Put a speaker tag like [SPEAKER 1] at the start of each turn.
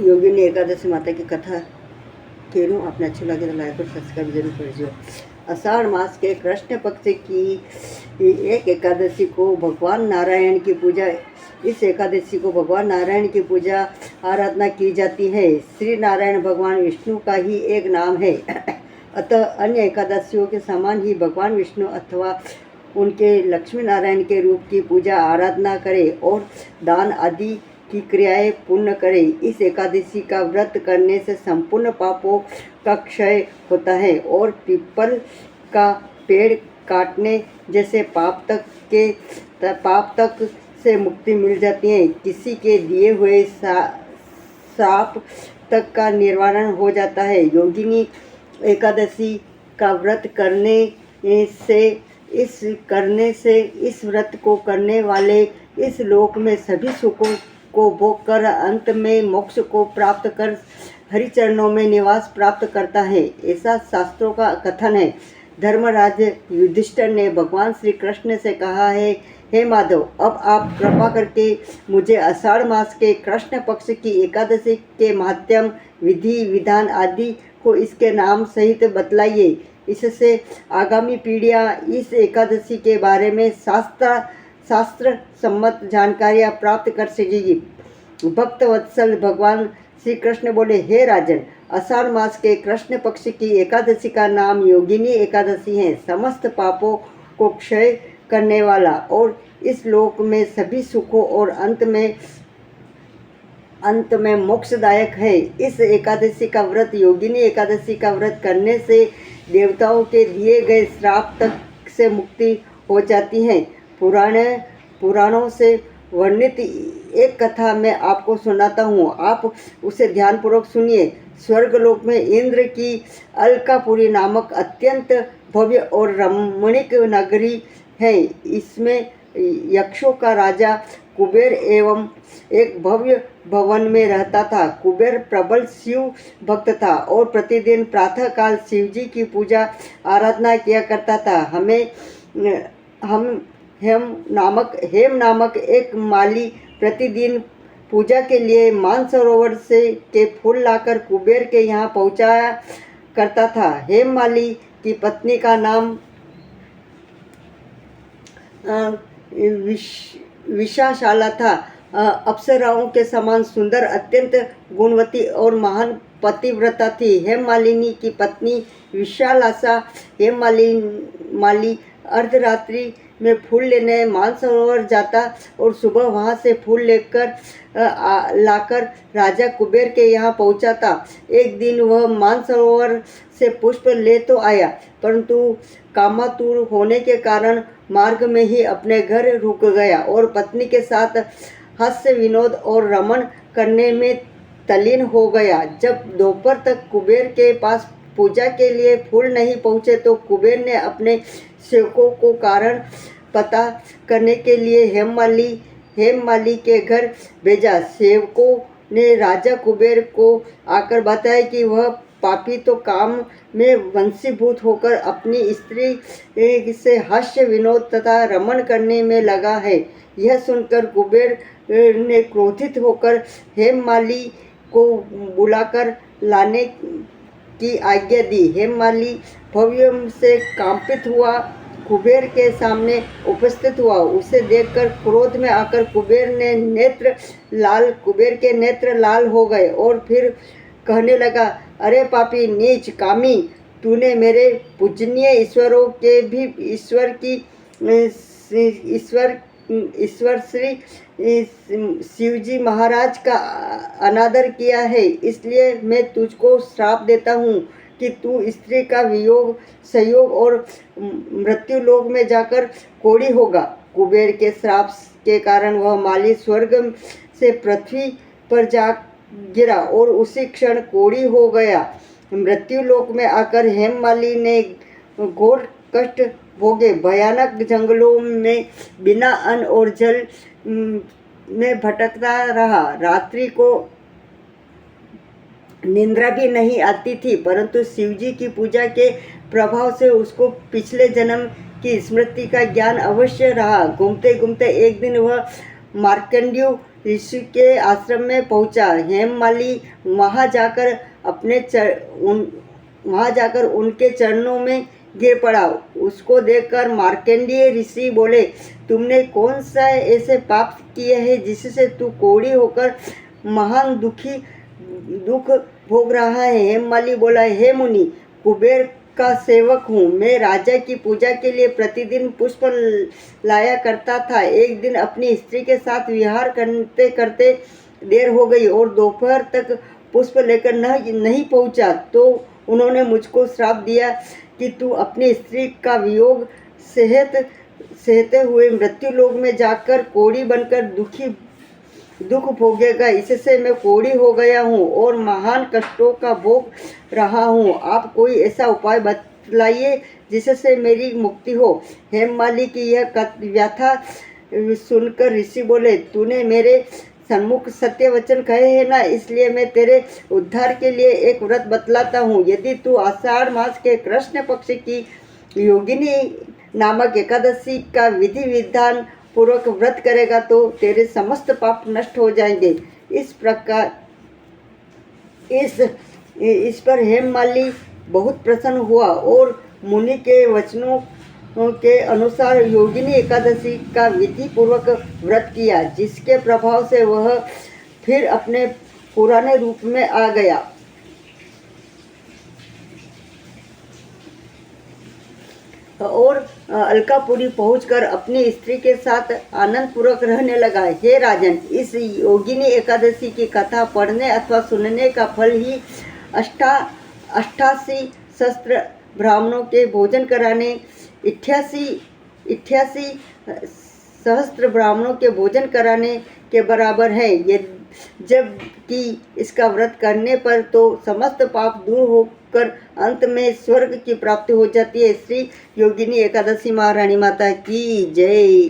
[SPEAKER 1] योगिनी एकादशी माता की कथा कह रही हूँ। आपने अच्छी लगे तो लाइक और सब्सक्राइब जरूर कीजिए। आषाढ़ मास के कृष्ण पक्ष की एक एकादशी को भगवान नारायण की पूजा इस एकादशी को भगवान नारायण की पूजा आराधना की जाती है। श्री नारायण भगवान विष्णु का ही एक नाम है। अतः अन्य एकादशियों के समान ही भगवान विष्णु अथवा उनके लक्ष्मी नारायण के रूप की पूजा आराधना करें और दान आदि की क्रियाएं पूर्ण करें। इस एकादशी का व्रत करने से संपूर्ण पापों का क्षय होता है और पीपल का पेड़ काटने जैसे पाप तक से मुक्ति मिल जाती है। किसी के दिए हुए श्राप तक का निवारण हो जाता है। योगिनी एकादशी का व्रत करने से इस व्रत को करने वाले इस लोक में सभी सुखों को भोग कर अंत में मोक्ष को प्राप्त कर हरिचरणों में निवास प्राप्त करता है, ऐसा शास्त्रों का कथन है। धर्मराज युधिष्ठिर ने भगवान श्री कृष्ण से कहा है, हे माधव, अब आप कृपा करके मुझे आषाढ़ मास के कृष्ण पक्ष की एकादशी के महात्म्य, विधि विधान आदि को इसके नाम सहित बतलाइए। इससे आगामी पीढ़ियां इस एकादशी के बारे में शास्त्र सम्मत जानकारियाँ प्राप्त कर सकेगी। भक्त वत्सल भगवान श्री कृष्ण बोले, हे राजन, आषाढ़ मास के कृष्ण पक्ष की एकादशी का नाम योगिनी एकादशी है। समस्त पापों को क्षय करने वाला और इस लोक में सभी सुखों और अंत में मोक्षदायक है। इस एकादशी का व्रत योगिनी एकादशी का व्रत करने से देवताओं के दिए गए श्राप तक से मुक्ति हो जाती है। पुराणों से वर्णित एक कथा मैं आपको सुनाता हूँ, आप उसे ध्यानपूर्वक सुनिए। स्वर्गलोक में इंद्र की अलकापुरी नामक अत्यंत भव्य और रमणीक नगरी है। इसमें यक्षों का राजा कुबेर एवं एक भव्य भवन में रहता था। कुबेर प्रबल शिव भक्त था और प्रतिदिन प्रातः काल शिव जी की पूजा आराधना किया करता था। हेम नामक एक माली प्रतिदिन पूजा के लिए मानसरोवर के फूल लाकर कुबेर के यहाँ पहुँचाया करता था। हेम माली की पत्नी का नाम विशाशाला था। अप्सराओं के समान सुंदर, अत्यंत गुणवती और महान पतिव्रता थी। हेममालिनी की पत्नी विशालासा हेममाली अर्धरात्रि में फूल लेने मानसरोवर जाता और सुबह वहां से फूल लाकर राजा कुबेर के यहाँ पहुँचाता। एक दिन वह मानसरोवर से पुष्प ले तो आया, परंतु कामातुर होने के कारण मार्ग में ही अपने घर रुक गया और पत्नी के साथ हास्य विनोद और रमण करने में तल्लीन हो गया। जब दोपहर तक कुबेर के पास पूजा के लिए फूल नहीं पहुँचे तो कुबेर ने अपने सेवकों को कारण पता करने के लिए हेममाली के घर भेजा। सेवकों ने राजा कुबेर को आकर बताया कि वह पापी तो काम में वंशीभूत होकर अपनी स्त्री से हास्य विनोद तथा रमण करने में लगा है। यह सुनकर कुबेर ने क्रोधित होकर हेममाली को बुलाकर लाने की आज्ञा दी। हेममाली भव्य से कांपित हुआ कुबेर के सामने उपस्थित हुआ। उसे देखकर क्रोध में आकर कुबेर के नेत्र लाल हो गए और फिर कहने लगा, अरे पापी, नीच, कामी, तूने मेरे पूजनीय ईश्वर श्री शिवजी महाराज का अनादर किया है। इसलिए मैं तुझको श्राप देता हूँ कि तू स्त्री का वियोग, संयोग और मृत्यु लोक में जाकर कोढ़ी होगा। कुबेर के श्राप के कारण वह माली स्वर्ग से पृथ्वी पर जा गिरा और उसी क्षण कोढ़ी हो गया। मृत्यु लोक में आकर हेममाली ने घोर कष्ट भोगे। भयानक जंगलों में बिना अन्न और जल में भटकता रहा। रात्रि को निंद्रा भी नहीं आती थी, परंतु शिवजी की पूजा के प्रभाव से उसको पिछले जन्म की स्मृति का ज्ञान अवश्य रहा। घूमते घूमते एक दिन वह मार्कंडेय ऋषि के आश्रम में पहुंचा। हेममाली वहां जाकर वहां जाकर उनके चरणों में गिर पड़ा। उसको देखकर मार्कंडेय ऋषि बोले, तुमने कौन सा ऐसे पाप किए हैं जिससे तू कोढ़ी होकर महान दुख भोग रहा है। हेममाली बोला, हे मुनि, कुबेर का सेवक हूँ। मैं राजा की पूजा के लिए प्रतिदिन पुष्प लाया करता था। एक दिन अपनी स्त्री के साथ विहार करते करते देर हो गई और दोपहर तक पुष्प लेकर नहीं पहुँचा तो उन्होंने मुझको श्राप दिया कि तू अपनी स्त्री का वियोग सहते हुए मृत्यु लोक में जाकर कोढ़ी बनकर दुख भोगेगा। इससे मैं कोढ़ी हो गया हूँ और महान कष्टों का भोग रहा हूँ। आप कोई ऐसा उपाय बतलाइए जिससे मेरी मुक्ति हो। हेममाली की यह व्यथा सुनकर ऋषि बोले, तूने मेरे सन्मुख सत्य वचन कहे हैं ना, इसलिए मैं तेरे उद्धार के लिए एक व्रत बतलाता हूँ। यदि तू आषाढ़ मास के कृष्ण पक्ष की योगिनी नामक एकादशी का विधि विधान पूर्वक व्रत करेगा तो तेरे समस्त पाप नष्ट हो जाएंगे। इस प्रकार इस पर हेममाली बहुत प्रसन्न हुआ और मुनि के वचनों के अनुसार योगिनी एकादशी का विधि पूर्वक व्रत किया, जिसके प्रभाव से वह फिर अपने पुराने रूप में आ गया और अलकापुरी पहुंचकर अपनी स्त्री के साथ आनंद पूर्वक रहने लगा। हे राजन, इस योगिनी एकादशी की कथा पढ़ने अथवा सुनने का फल ही 88 सहस्त्र ब्राह्मणों के भोजन कराने 88 सहस्त्र ब्राह्मणों के भोजन कराने के बराबर है। ये जबकि इसका व्रत करने पर तो समस्त पाप दूर होकर अंत में स्वर्ग की प्राप्ति हो जाती है। श्री योगिनी एकादशी महारानी माता की जय।